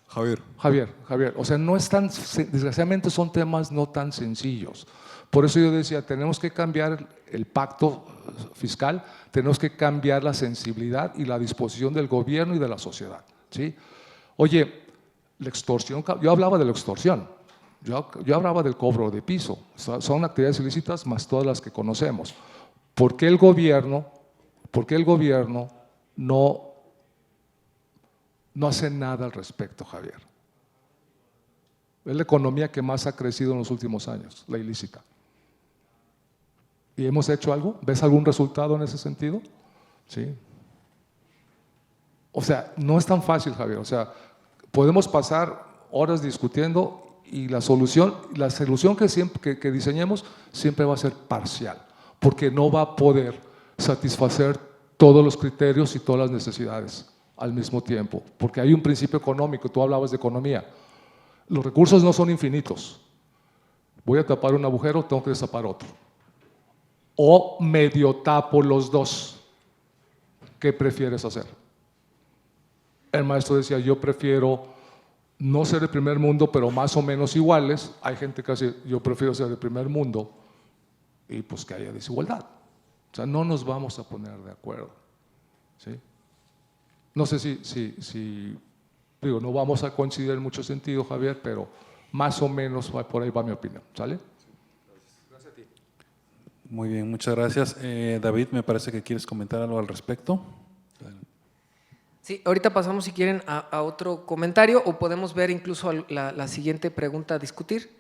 Javier. Javier. O sea, no es tan, desgraciadamente son temas no tan sencillos. Por eso yo decía, tenemos que cambiar el pacto fiscal, tenemos que cambiar la sensibilidad y la disposición del gobierno y de la sociedad, ¿sí? Oye, la extorsión, yo hablaba de la extorsión, yo hablaba del cobro de piso, son actividades ilícitas más todas las que conocemos. ¿Por qué el gobierno no hace nada al respecto, Javier? Es la economía que más ha crecido en los últimos años, la ilícita. ¿Y hemos hecho algo? ¿Ves algún resultado en ese sentido? Sí. O sea, no es tan fácil, Javier. O sea, podemos pasar horas discutiendo y la solución que diseñemos siempre va a ser parcial, porque no va a poder satisfacer todos los criterios y todas las necesidades al mismo tiempo, porque hay un principio económico, tú hablabas de economía, los recursos no son infinitos, voy a tapar un agujero, tengo que destapar otro, o medio tapo los dos. ¿Qué prefieres hacer? El maestro decía, yo prefiero no ser el primer mundo, pero más o menos iguales. Hay gente que dice, yo prefiero ser el primer mundo y pues que haya desigualdad. O sea, no nos vamos a poner de acuerdo, ¿sí? No sé si digo, no vamos a coincidir en mucho sentido, Javier, pero más o menos por ahí va mi opinión, ¿sale? Gracias a ti. Muy bien, muchas gracias. David, me parece que quieres comentar algo al respecto. Sí, ahorita pasamos si quieren a otro comentario o podemos ver incluso la siguiente pregunta a discutir.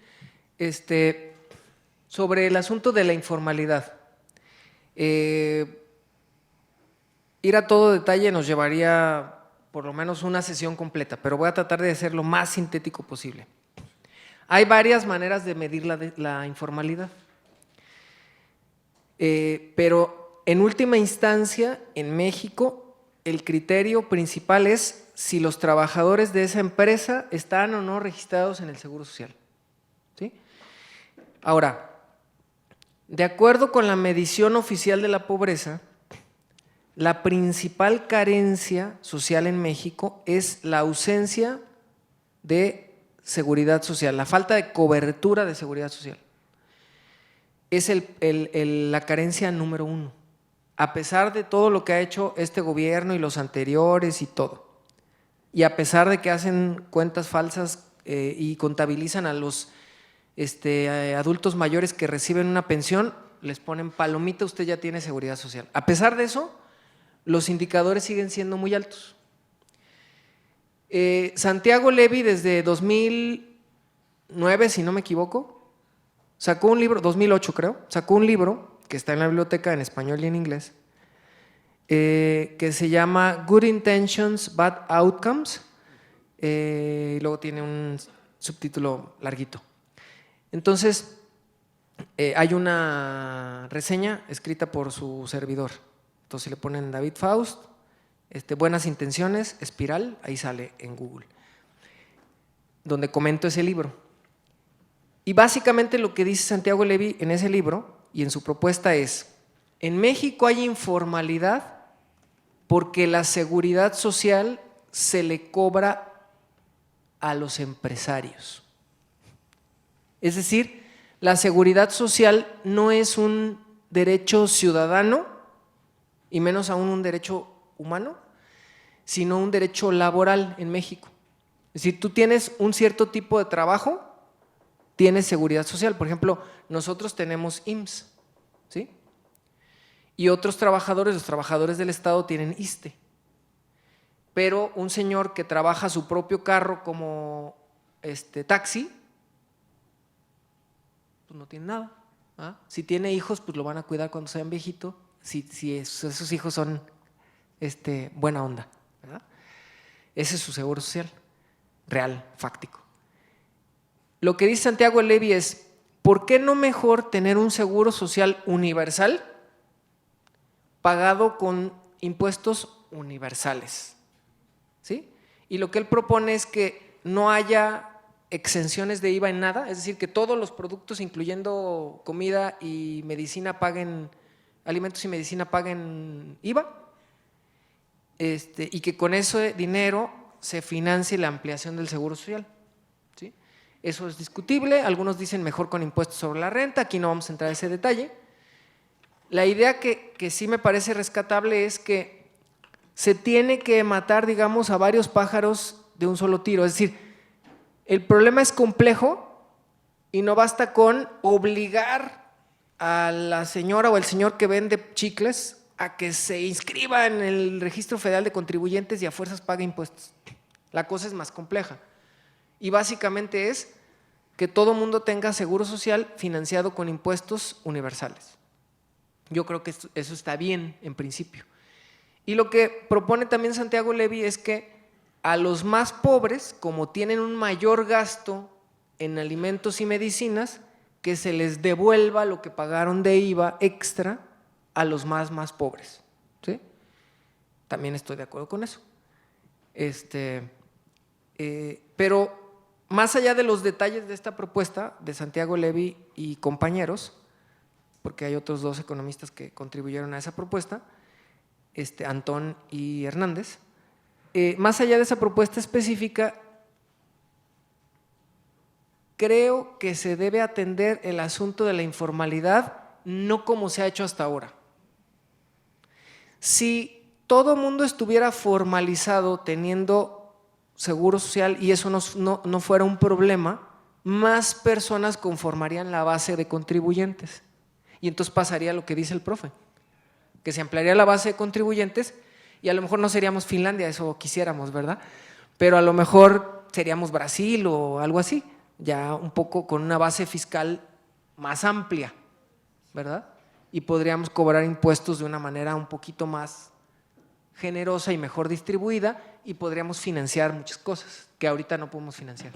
Sobre el asunto de la informalidad. Ir a todo detalle nos llevaría por lo menos una sesión completa, pero voy a tratar de ser lo más sintético posible. Hay varias maneras de medir la informalidad, pero en última instancia, en México, el criterio principal es si los trabajadores de esa empresa están o no registrados en el Seguro Social, ¿sí? Ahora, de acuerdo con la medición oficial de la pobreza, la principal carencia social en México es la ausencia de seguridad social, la falta de cobertura de seguridad social. Es la carencia número uno, a pesar de todo lo que ha hecho este gobierno y los anteriores y todo, y a pesar de que hacen cuentas falsas y contabilizan a los adultos mayores que reciben una pensión, les ponen palomita, usted ya tiene seguridad social. A pesar de eso, los indicadores siguen siendo muy altos. Santiago Levy desde 2009, si no me equivoco, sacó un libro, 2008 creo, sacó un libro que está en la biblioteca en español y en inglés, que se llama Good Intentions, Bad Outcomes, y luego tiene un subtítulo larguito. Entonces, hay una reseña escrita por su servidor. Entonces, si le ponen David Faust, buenas intenciones, espiral, ahí sale en Google, donde comento ese libro. Y básicamente lo que dice Santiago Levy en ese libro y en su propuesta es: en México hay informalidad porque la seguridad social se le cobra a los empresarios. Es decir, la seguridad social no es un derecho ciudadano, y menos aún un derecho humano, sino un derecho laboral en México. Es decir, tú tienes un cierto tipo de trabajo, tienes seguridad social. Por ejemplo, nosotros tenemos IMSS, ¿sí? Y otros trabajadores, los trabajadores del Estado, tienen ISSSTE. Pero un señor que trabaja su propio carro como taxi, pues no tiene nada. ¿Ah? Si tiene hijos, pues lo van a cuidar cuando sean viejitos, si esos hijos son buena onda, ¿verdad? Ese es su seguro social, real, fáctico. Lo que dice Santiago Levy es: ¿por qué no mejor tener un seguro social universal pagado con impuestos universales? ¿Sí? Y lo que él propone es que no haya exenciones de IVA en nada, es decir, que todos los productos, incluyendo comida y medicina, alimentos y medicina paguen IVA, y que con ese dinero se financie la ampliación del seguro social. ¿Sí? Eso es discutible, algunos dicen mejor con impuestos sobre la renta, aquí no vamos a entrar a ese detalle. La idea que sí me parece rescatable es que se tiene que matar, digamos, a varios pájaros de un solo tiro. Es decir, el problema es complejo y no basta con obligar a la señora o el señor que vende chicles a que se inscriba en el Registro Federal de Contribuyentes y a fuerzas pague impuestos. La cosa es más compleja. Y básicamente es que todo mundo tenga seguro social financiado con impuestos universales. Yo creo que eso está bien en principio. Y lo que propone también Santiago Levy es que a los más pobres, como tienen un mayor gasto en alimentos y medicinas, que se les devuelva lo que pagaron de IVA extra a los más pobres. ¿Sí? También estoy de acuerdo con eso. Pero más allá de los detalles de esta propuesta de Santiago Levy y compañeros, porque hay otros dos economistas que contribuyeron a esa propuesta, Antón y Hernández, más allá de esa propuesta específica, creo que se debe atender el asunto de la informalidad no como se ha hecho hasta ahora. Si todo mundo estuviera formalizado teniendo seguro social y eso no fuera un problema, más personas conformarían la base de contribuyentes. Y entonces pasaría lo que dice el profe, que se ampliaría la base de contribuyentes y a lo mejor no seríamos Finlandia, eso quisiéramos, ¿verdad? Pero a lo mejor seríamos Brasil o algo así, ya un poco con una base fiscal más amplia, ¿verdad? Y podríamos cobrar impuestos de una manera un poquito más generosa y mejor distribuida y podríamos financiar muchas cosas que ahorita no podemos financiar.